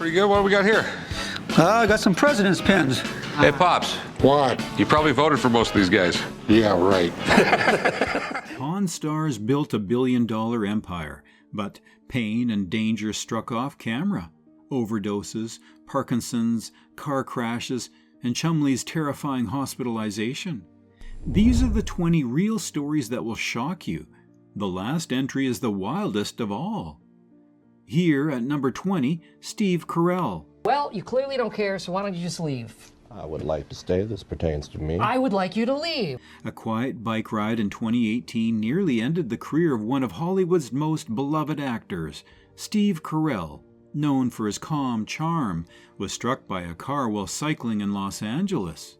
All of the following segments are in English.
Pretty good. What do we got here? I got some president's pins. Hey, Pops. What? You probably voted for most of these guys. Yeah, right. Pawn Stars built a billion-dollar empire, but pain and danger struck off camera. Overdoses, Parkinson's, car crashes, and Chum Lee's terrifying hospitalization. These are the 20 real stories that will shock you. The last entry is the wildest of all. Here at number 20, Steve Carell. Well, you clearly don't care, so why don't you just leave? I would like to stay. This pertains to me. I would like you to leave. A quiet bike ride in 2018 nearly ended the career of one of Hollywood's most beloved actors. Steve Carell, known for his calm charm, was struck by a car while cycling in Los Angeles.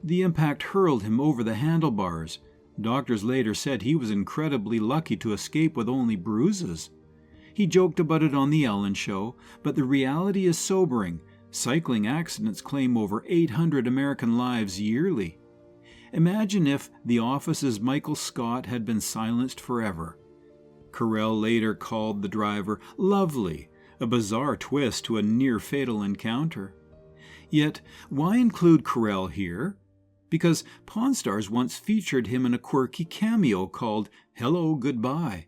The impact hurled him over the handlebars. Doctors later said he was incredibly lucky to escape with only bruises. He joked about it on The Ellen Show, but the reality is sobering. Cycling accidents claim over 800 American lives yearly. Imagine if The Office's Michael Scott had been silenced forever. Carell later called the driver lovely, a bizarre twist to a near-fatal encounter. Yet, why include Carell here? Because Pawn Stars once featured him in a quirky cameo called Hello, Goodbye.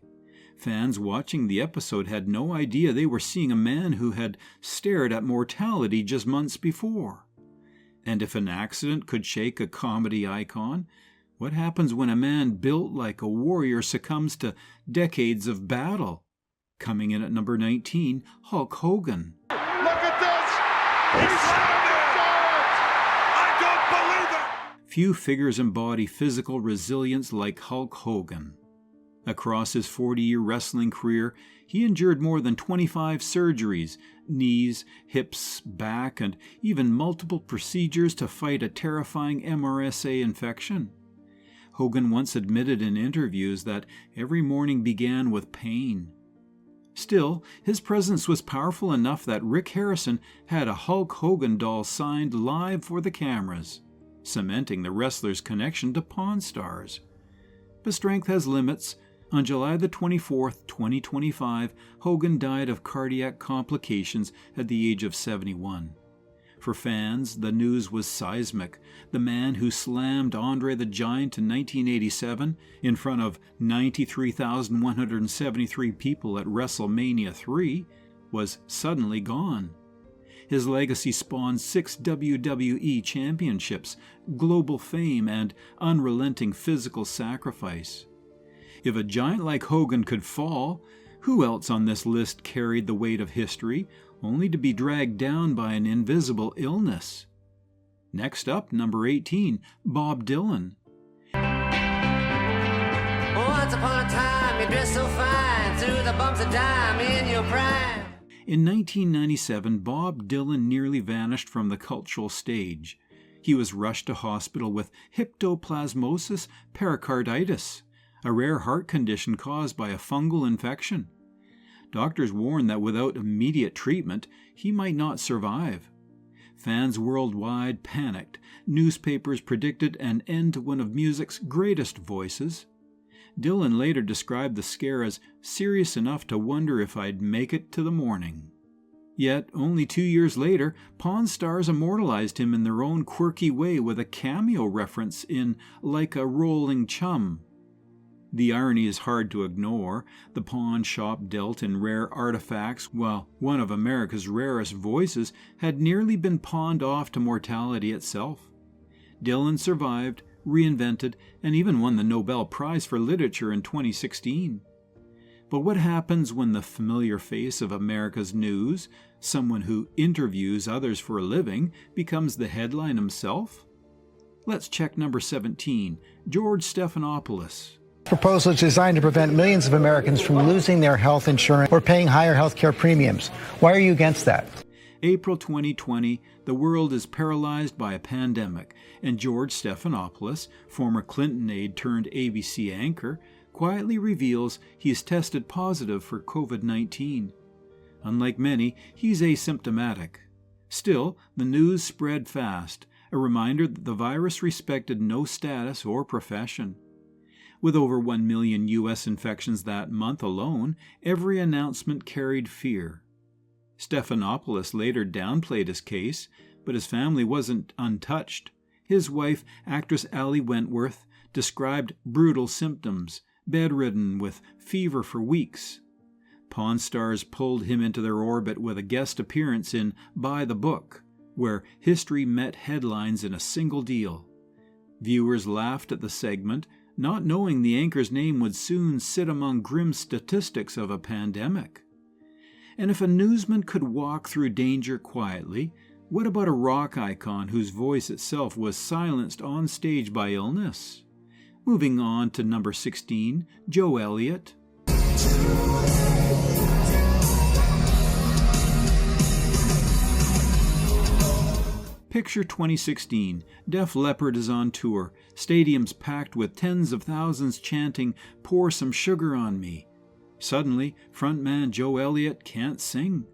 Fans watching the episode had no idea they were seeing a man who had stared at mortality just months before. And if an accident could shake a comedy icon, what happens when a man built like a warrior succumbs to decades of battle? Coming in at number 19, Hulk Hogan. Look at this! He's landed! I don't believe it! Few figures embody physical resilience like Hulk Hogan. Across his 40-year wrestling career, he endured more than 25 surgeries, knees, hips, back, and even multiple procedures to fight a terrifying MRSA infection. Hogan once admitted in interviews that every morning began with pain. Still, his presence was powerful enough that Rick Harrison had a Hulk Hogan doll signed live for the cameras, cementing the wrestler's connection to Pawn Stars. But strength has limits. On July the 24th, 2025, Hogan died of cardiac complications at the age of 71. For fans, the news was seismic. The man who slammed Andre the Giant in 1987 in front of 93,173 people at WrestleMania 3 was suddenly gone. His legacy spawned 6 WWE championships, global fame, and unrelenting physical sacrifice. If a giant like Hogan could fall, who else on this list carried the weight of history, only to be dragged down by an invisible illness? Next up, number 18, Bob Dylan. Once upon a time, you dressed so fine, through the bumps of time in your prime. In 1997, Bob Dylan nearly vanished from the cultural stage. He was rushed to hospital with hepatoplasmosis pericarditis, a rare heart condition caused by a fungal infection. Doctors warned that without immediate treatment, he might not survive. Fans worldwide panicked. Newspapers predicted an end to one of music's greatest voices. Dylan later described the scare as serious enough to wonder if I'd make it to the morning. Yet, only 2 years later, Pawn Stars immortalized him in their own quirky way with a cameo reference in Like a Rolling Chum. The irony is hard to ignore. The pawn shop dealt in rare artifacts, while one of America's rarest voices had nearly been pawned off to mortality itself. Dylan survived, reinvented, and even won the Nobel Prize for Literature in 2016. But what happens when the familiar face of America's news, someone who interviews others for a living, becomes the headline himself? Let's check number 17, George Stephanopoulos. Proposal is designed to prevent millions of Americans from losing their health insurance or paying higher health care premiums. Why are you against that? April 2020, the world is paralyzed by a pandemic, and George Stephanopoulos, former Clinton aide turned ABC anchor, quietly reveals he's tested positive for COVID-19. Unlike many, he's asymptomatic. Still, the news spread fast, a reminder that the virus respected no status or profession. With over 1 million U.S. infections that month alone, every announcement carried fear. Stephanopoulos later downplayed his case, but his family wasn't untouched. His wife, actress Ali Wentworth, described brutal symptoms, bedridden with fever for weeks. Pawn Stars pulled him into their orbit with a guest appearance in By the Book, where history met headlines in a single deal. Viewers laughed at the segment, not knowing the anchor's name would soon sit among grim statistics of a pandemic. And if a newsman could walk through danger quietly, what about a rock icon whose voice itself was silenced on stage by illness? Moving on to number 16, Joe Elliott. Picture 2016. Def Leppard is on tour, stadiums packed with tens of thousands chanting, "Pour some sugar on me." Suddenly, frontman Joe Elliott can't sing.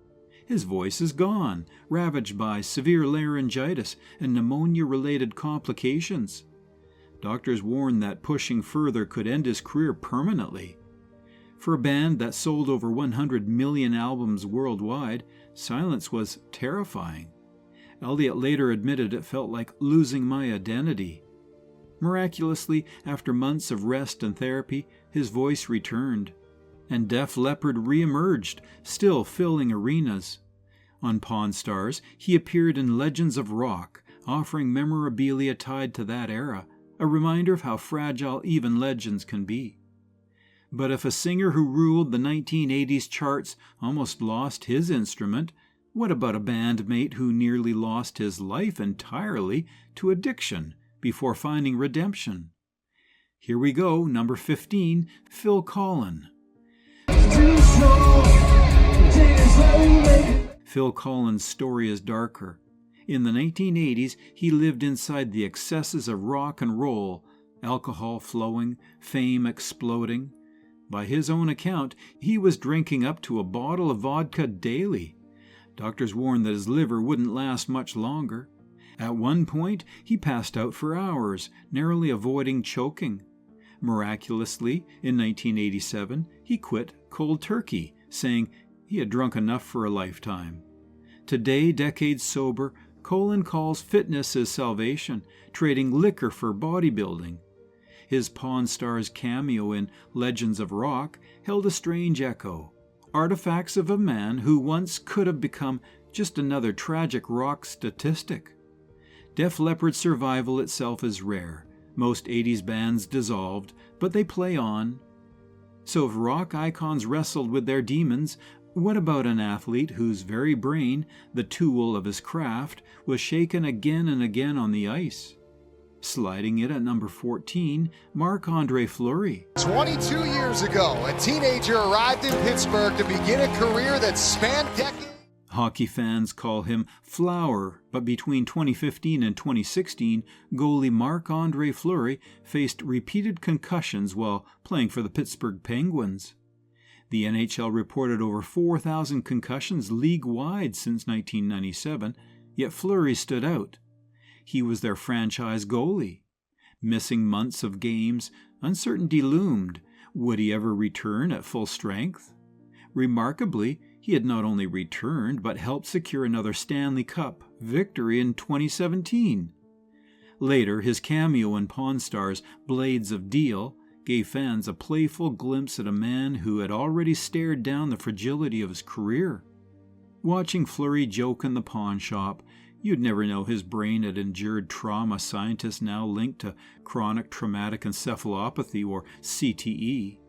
His voice is gone, ravaged by severe laryngitis and pneumonia-related complications. Doctors warn that pushing further could end his career permanently. For a band that sold over 100 million albums worldwide, silence was terrifying. Elliott later admitted it felt like losing my identity. Miraculously, after months of rest and therapy, his voice returned, and Def Leppard re-emerged, still filling arenas. On Pawn Stars, he appeared in Legends of Rock, offering memorabilia tied to that era, a reminder of how fragile even legends can be. But if a singer who ruled the 1980s charts almost lost his instrument, what about a bandmate who nearly lost his life entirely to addiction before finding redemption? Here we go, number 15, Phil Collen. Phil Collen's story is darker. In the 1980s, he lived inside the excesses of rock and roll, alcohol flowing, fame exploding. By his own account, he was drinking up to a bottle of vodka daily. Doctors warned that his liver wouldn't last much longer. At one point, he passed out for hours, narrowly avoiding choking. Miraculously, in 1987, he quit cold turkey, saying he had drunk enough for a lifetime. Today, decades sober, Collen calls fitness his salvation, trading liquor for bodybuilding. His Pawn Stars cameo in Legends of Rock held a strange echo. Artifacts of a man who once could have become just another tragic rock statistic. Def Leppard's survival itself is rare. Most 80s bands dissolved, but they play on. So if rock icons wrestled with their demons, what about an athlete whose very brain, the tool of his craft, was shaken again and again on the ice? Sliding in at number 14, Marc-Andre Fleury. 22 years ago, a teenager arrived in Pittsburgh to begin a career that spanned decades. Hockey fans call him Flower, but between 2015 and 2016, goalie Marc-Andre Fleury faced repeated concussions while playing for the Pittsburgh Penguins. The NHL reported over 4,000 concussions league-wide since 1997, yet Fleury stood out. He was their franchise goalie. Missing months of games, uncertainty loomed. Would he ever return at full strength? Remarkably, he had not only returned, but helped secure another Stanley Cup victory in 2017. Later, his cameo in Pawn Stars' Blades of Deal gave fans a playful glimpse at a man who had already stared down the fragility of his career. Watching Fleury joke in the pawn shop, you'd never know his brain had endured trauma scientists now link to chronic traumatic encephalopathy, or CTE.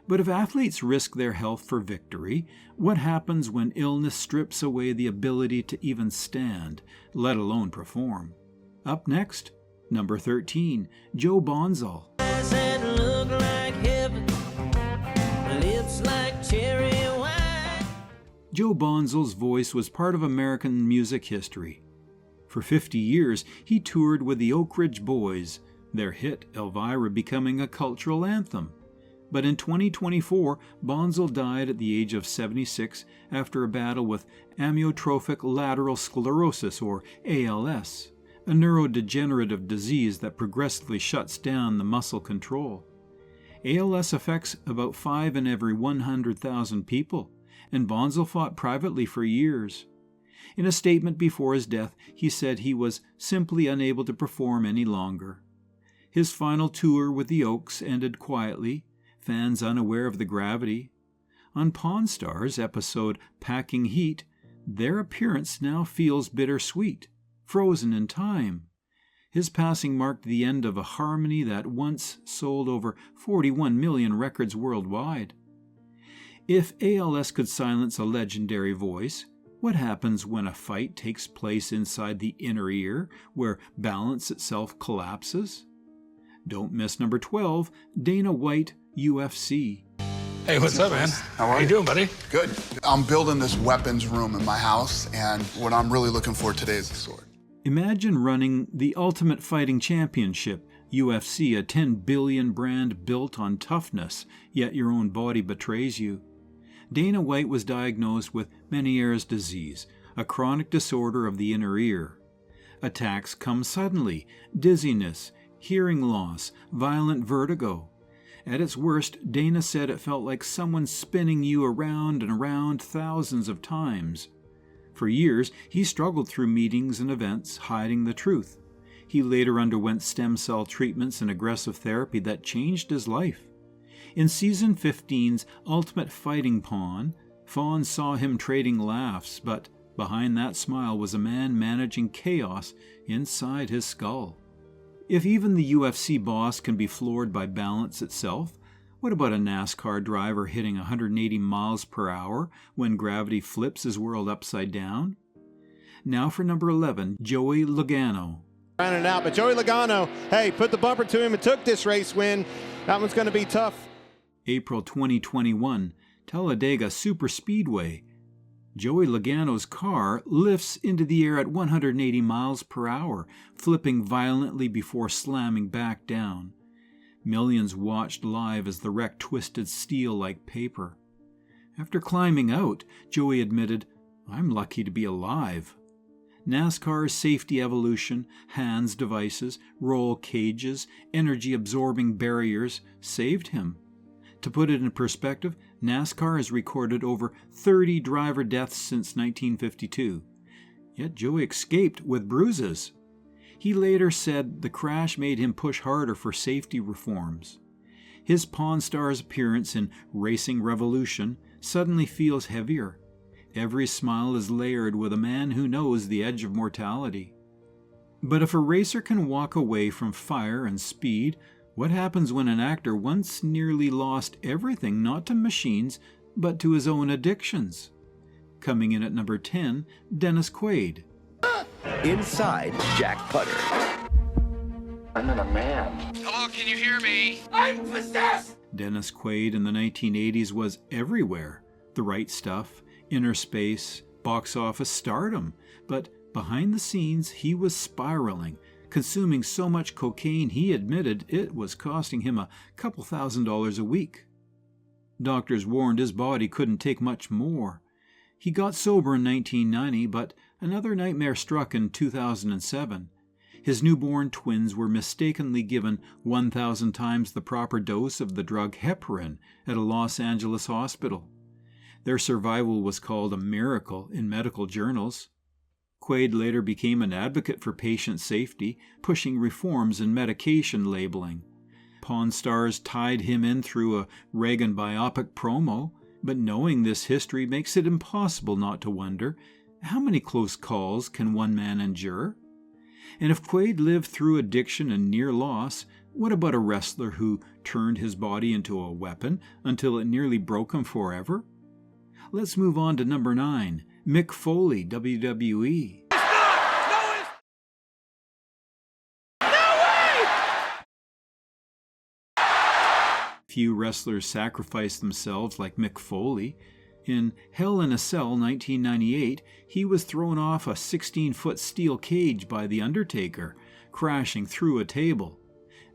But if athletes risk their health for victory, what happens when illness strips away the ability to even stand, let alone perform? Up next, number 13, Joe Bonsall. Joe Bonsall's voice was part of American music history. For 50 years, he toured with the Oak Ridge Boys, their hit Elvira becoming a cultural anthem. But in 2024, Bonsall died at the age of 76 after a battle with amyotrophic lateral sclerosis, or ALS, a neurodegenerative disease that progressively shuts down the muscle control. ALS affects about 5 in every 100,000 people, and Bonsall fought privately for years. In a statement before his death, he said he was simply unable to perform any longer. His final tour with the Oaks ended quietly, fans unaware of the gravity. On Pawn Stars' episode Packing Heat, their appearance now feels bittersweet, frozen in time. His passing marked the end of a harmony that once sold over 41 million records worldwide. If ALS could silence a legendary voice, what happens when a fight takes place inside the inner ear, where balance itself collapses? Don't miss number 12, Dana White, UFC. Hey, what's up, man? How you doing, buddy? Good. I'm building this weapons room in my house, and what I'm really looking for today is the sword. Imagine running the Ultimate Fighting Championship, UFC, a 10 billion brand built on toughness, yet your own body betrays you. Dana White was diagnosed with Meniere's disease, a chronic disorder of the inner ear. Attacks come suddenly, dizziness, hearing loss, violent vertigo. At its worst, Dana said it felt like someone spinning you around and around thousands of times. For years, he struggled through meetings and events, hiding the truth. He later underwent stem cell treatments and aggressive therapy that changed his life. In Season 15's Ultimate Fighting Pawn, Fawn saw him trading laughs, but behind that smile was a man managing chaos inside his skull. If even the UFC boss can be floored by balance itself, what about a NASCAR driver hitting 180 miles per hour when gravity flips his world upside down? Now for number 11, Joey Logano. Rounding out, but Joey Logano, hey, put the bumper to him and took this race win. That one's going to be tough. April 2021, Talladega Superspeedway. Joey Logano's car lifts into the air at 180 miles per hour, flipping violently before slamming back down. Millions watched live as the wreck twisted steel like paper. After climbing out, Joey admitted, "I'm lucky to be alive." NASCAR's safety evolution, HANS devices, roll cages, energy-absorbing barriers saved him. To put it in perspective, NASCAR has recorded over 30 driver deaths since 1952. Yet Joey escaped with bruises. He later said the crash made him push harder for safety reforms. His Pawn Stars appearance in Racing Revolution suddenly feels heavier. Every smile is layered with a man who knows the edge of mortality. But if a racer can walk away from fire and speed, what happens when an actor once nearly lost everything not to machines, but to his own addictions? Coming in at number 10, Dennis Quaid. Inside Jack Putter. I'm in a man. Hello, can you hear me? I'm possessed! Dennis Quaid in the 1980s was everywhere. The Right Stuff, Inner Space, box office stardom. But behind the scenes, he was spiraling, consuming so much cocaine he admitted it was costing him a couple $1,000s a week. Doctors warned his body couldn't take much more. He got sober in 1990, but another nightmare struck in 2007. His newborn twins were mistakenly given 1,000 times the proper dose of the drug heparin at a Los Angeles hospital. Their survival was called a miracle in medical journals. Quaid later became an advocate for patient safety, pushing reforms in medication labeling. Pawn Stars tied him in through a Reagan biopic promo, but knowing this history makes it impossible not to wonder, how many close calls can one man endure? And if Quaid lived through addiction and near loss, what about a wrestler who turned his body into a weapon until it nearly broke him forever? Let's move on to number 9, Mick Foley, WWE. Few wrestlers sacrificed themselves like Mick Foley. In Hell in a Cell 1998, he was thrown off a 16-foot steel cage by The Undertaker, crashing through a table.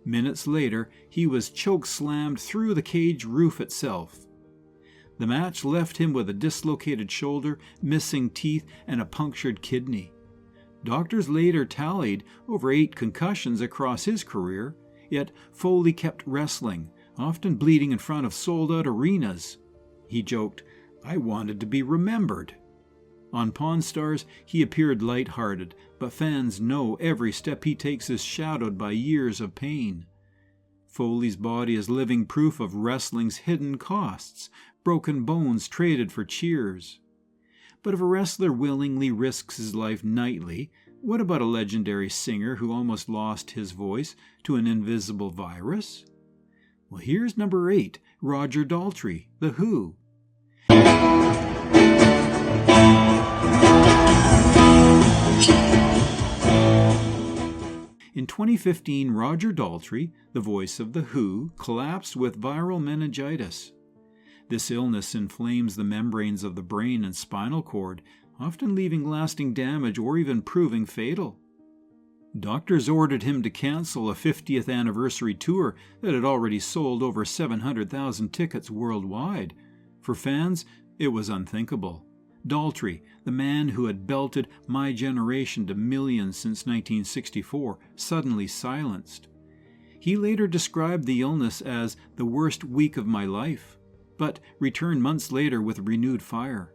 Minutes later, he was choke-slammed through the cage roof itself. The match left him with a dislocated shoulder, missing teeth, and a punctured kidney. Doctors later tallied over 8 concussions across his career, yet Foley kept wrestling, often bleeding in front of sold-out arenas. He joked, I wanted to be remembered. On Pawn Stars, he appeared light-hearted, but fans know every step he takes is shadowed by years of pain. Foley's body is living proof of wrestling's hidden costs, broken bones traded for cheers. But if a wrestler willingly risks his life nightly, what about a legendary singer who almost lost his voice to an invisible virus? Well, here's number 8, Roger Daltrey, The Who. In 2015, Roger Daltrey, the voice of The Who, collapsed with viral meningitis. This illness inflames the membranes of the brain and spinal cord, often leaving lasting damage or even proving fatal. Doctors ordered him to cancel a 50th anniversary tour that had already sold over 700,000 tickets worldwide. For fans, it was unthinkable. Daltrey, the man who had belted my generation to millions since 1964, suddenly silenced. He later described the illness as the worst week of my life, but returned months later with renewed fire.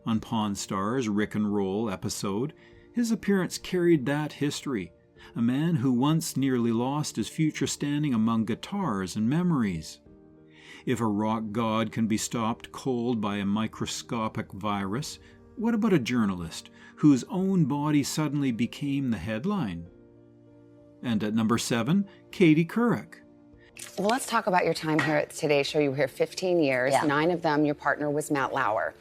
On Pawn Stars' Rick and Roll episode, his appearance carried that history, a man who once nearly lost his future standing among guitars and memories. If a rock god can be stopped cold by a microscopic virus, what about a journalist whose own body suddenly became the headline? And at number 7, Katie Couric. Well, let's talk about your time here at the Today Show. You were here 15 years. Yeah. 9 of them, your partner was Matt Lauer.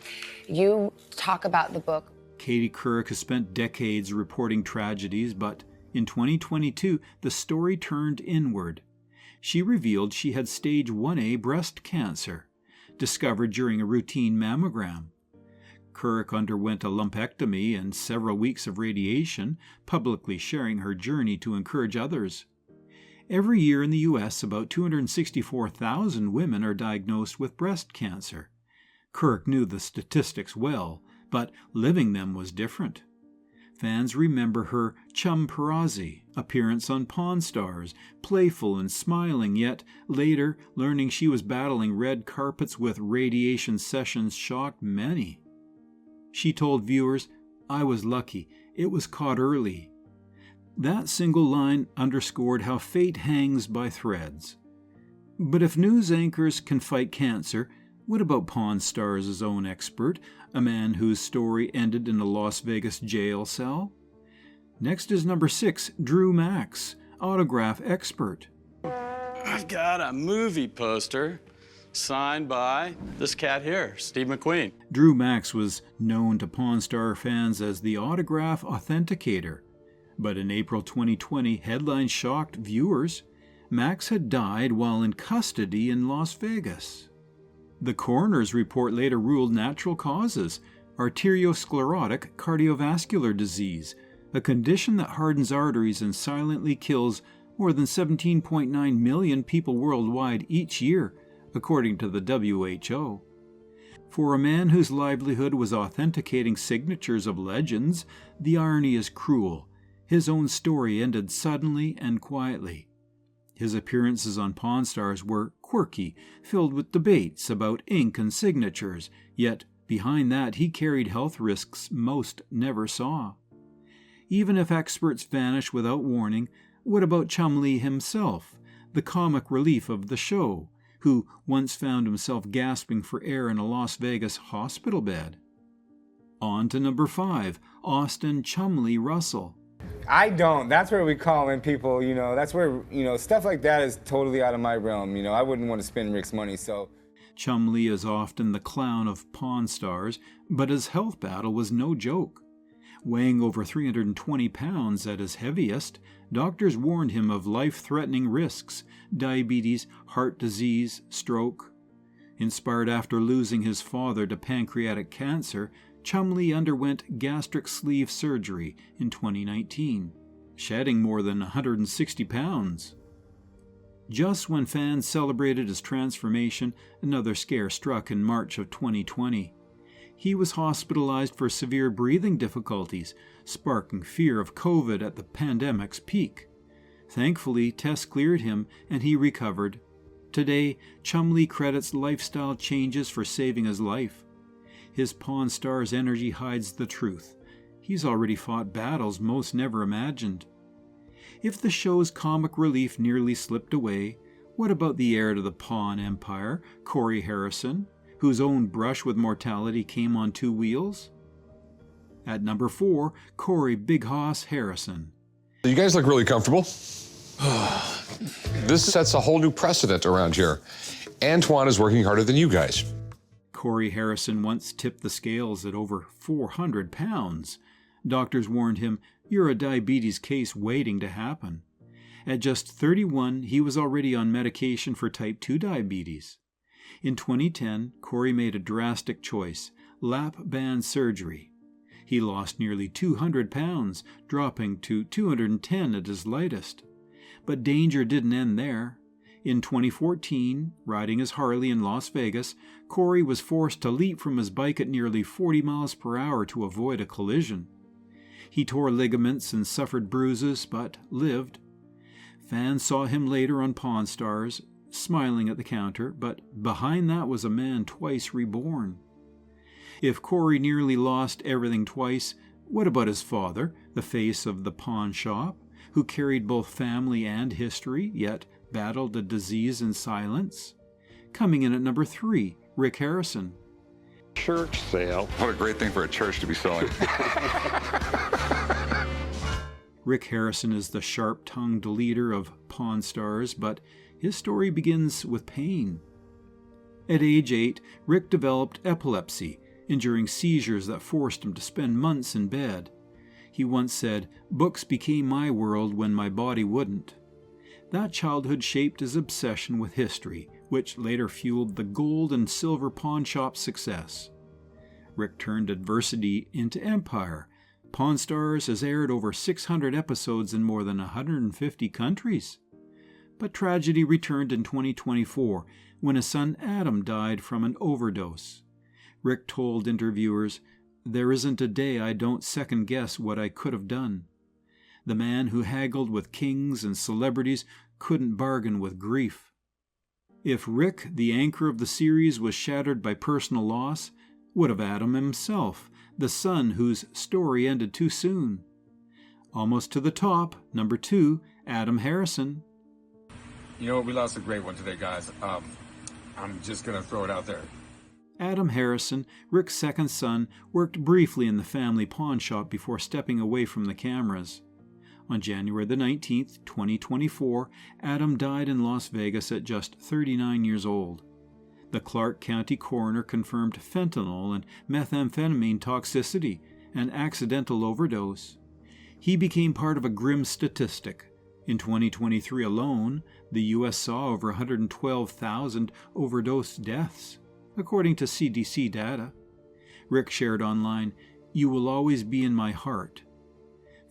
You talk about the book. Katie Couric has spent decades reporting tragedies, but in 2022, the story turned inward. She revealed she had stage 1A breast cancer, discovered during a routine mammogram. Couric underwent a lumpectomy and several weeks of radiation, publicly sharing her journey to encourage others. Every year in the U.S., about 264,000 women are diagnosed with breast cancer. Couric knew the statistics well, but living them was different. Fans remember her Chum Lee appearance on Pawn Stars, playful and smiling, yet later learning she was battling red carpets with radiation sessions shocked many. She told viewers, "I was lucky, it was caught early." That single line underscored how fate hangs by threads. But if news anchors can fight cancer, what about Pawn Stars' own expert, a man whose story ended in a Las Vegas jail cell? Next is number 6, Drew Max, autograph expert. I've got a movie poster signed by this cat here, Steve McQueen. Drew Max was known to Pawn Star fans as the autograph authenticator. But in April 2020, headlines shocked viewers. Max had died while in custody in Las Vegas. The coroner's report later ruled natural causes, arteriosclerotic cardiovascular disease, a condition that hardens arteries and silently kills more than 17.9 million people worldwide each year, according to the WHO. For a man whose livelihood was authenticating signatures of legends, the irony is cruel. His own story ended suddenly and quietly. His appearances on Pawn Stars were quirky, filled with debates about ink and signatures, yet behind that he carried health risks most never saw. Even if experts vanish without warning, what about Chum Lee himself, the comic relief of the show, who once found himself gasping for air in a Las Vegas hospital bed? On to number 5, Austin Chum Lee Russell. I don't. That's where we call in people, that's where, stuff like that is totally out of my realm. I wouldn't want to spend Rick's money, so. Chum Lee is often the clown of Pawn Stars, but his health battle was no joke. Weighing over 320 pounds at his heaviest, doctors warned him of life-threatening risks, diabetes, heart disease, stroke. Inspired after losing his father to pancreatic cancer, Chum Lee underwent gastric sleeve surgery in 2019, shedding more than 160 pounds. Just when fans celebrated his transformation, another scare struck in March of 2020. He was hospitalized for severe breathing difficulties, sparking fear of COVID at the pandemic's peak. Thankfully, tests cleared him and he recovered. Today, Chum Lee credits lifestyle changes for saving his life. his Pawn Stars energy hides the truth. He's already fought battles most never imagined. If the show's comic relief nearly slipped away, what about the heir to the Pawn Empire, Corey Harrison, whose own brush with mortality came on two wheels? At number 4, Corey Big Hoss Harrison. You guys look really comfortable. This sets a whole new precedent around here. Antoine is working harder than you guys. Corey Harrison once tipped the scales at over 400 pounds. Doctors warned him, "You're a diabetes case waiting to happen." At just 31, he was already on medication for type 2 diabetes. In 2010, Corey made a drastic choice: lap band surgery. He lost nearly 200 pounds, dropping to 210 at his lightest. But danger didn't end there. In 2014, riding his Harley in Las Vegas, Corey was forced to leap from his bike at nearly 40 miles per hour to avoid a collision. He tore ligaments and suffered bruises, but lived. Fans saw him later on Pawn Stars, smiling at the counter, but behind that was a man twice reborn. If Corey nearly lost everything twice, what about his father, the face of the pawn shop, who carried both family and history, yet battled a disease in silence? Coming in at number 3, Rick Harrison. Church sale. What a great thing for a church to be selling. Rick Harrison is the sharp-tongued leader of Pawn Stars, but his story begins with pain. At age 8, Rick developed epilepsy, enduring seizures that forced him to spend months in bed. He once said, "Books became my world when my body wouldn't." That childhood shaped his obsession with history, which later fueled the gold and silver pawn shop success. Rick turned adversity into empire. Pawn Stars has aired over 600 episodes in more than 150 countries. But tragedy returned in 2024 when his son Adam died from an overdose. Rick told interviewers, "There isn't a day I don't second-guess what I could have done." The man who haggled with kings and celebrities couldn't bargain with grief. If Rick, the anchor of the series, was shattered by personal loss, what of Adam himself, the son whose story ended too soon? Almost to the top, number 2, Adam Harrison. You know what? We lost a great one today, guys. I'm just going to throw it out there. Adam Harrison, Rick's second son, worked briefly in the family pawn shop before stepping away from the cameras. On January the 19th, 2024, Adam died in Las Vegas at just 39 years old. The Clark County coroner confirmed fentanyl and methamphetamine toxicity and accidental overdose. He became part of a grim statistic. In 2023 alone, the U.S. saw over 112,000 overdose deaths, according to CDC data. Rick shared online, "You will always be in my heart."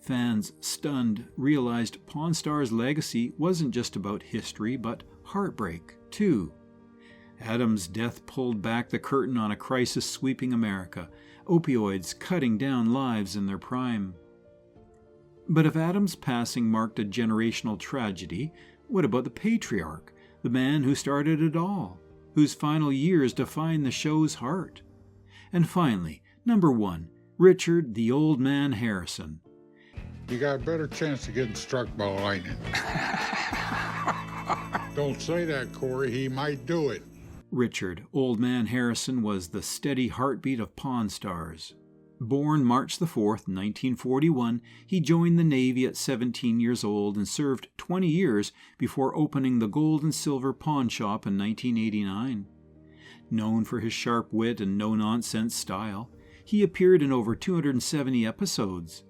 Fans, stunned, realized Pawn Stars' legacy wasn't just about history, but heartbreak, too. Adam's death pulled back the curtain on a crisis sweeping America, opioids cutting down lives in their prime. But if Adam's passing marked a generational tragedy, what about the patriarch, the man who started it all, whose final years defined the show's heart? And finally, number 1, Richard the Old Man Harrison. You got a better chance of getting struck by lightning. Don't say that, Corey. He might do it. Richard, Old Man Harrison, was the steady heartbeat of Pawn Stars. Born March 4th, 1941, he joined the Navy at 17 years old and served 20 years before opening the Gold and Silver Pawn Shop in 1989. Known for his sharp wit and no-nonsense style, he appeared in over 270 episodes.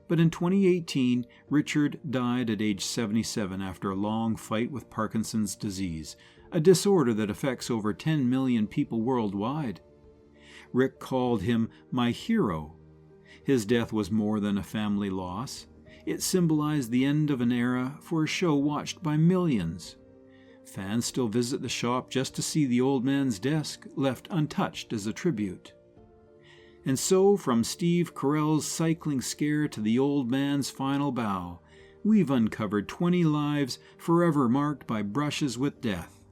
But in 2018, Richard died at age 77 after a long fight with Parkinson's disease, a disorder that affects over 10 million people worldwide. Rick called him my hero. His death was more than a family loss. It symbolized the end of an era for a show watched by millions. Fans still visit the shop just to see the old man's desk left untouched as a tribute. And so, from Steve Carell's cycling scare to the old man's final bow, we've uncovered 20 lives forever marked by brushes with death.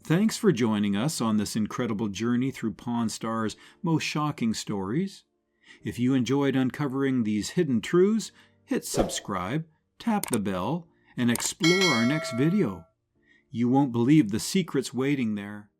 Thanks for joining us on this incredible journey through Pawn Star's most shocking stories. If you enjoyed uncovering these hidden truths, hit subscribe, tap the bell, and explore our next video. You won't believe the secrets waiting there.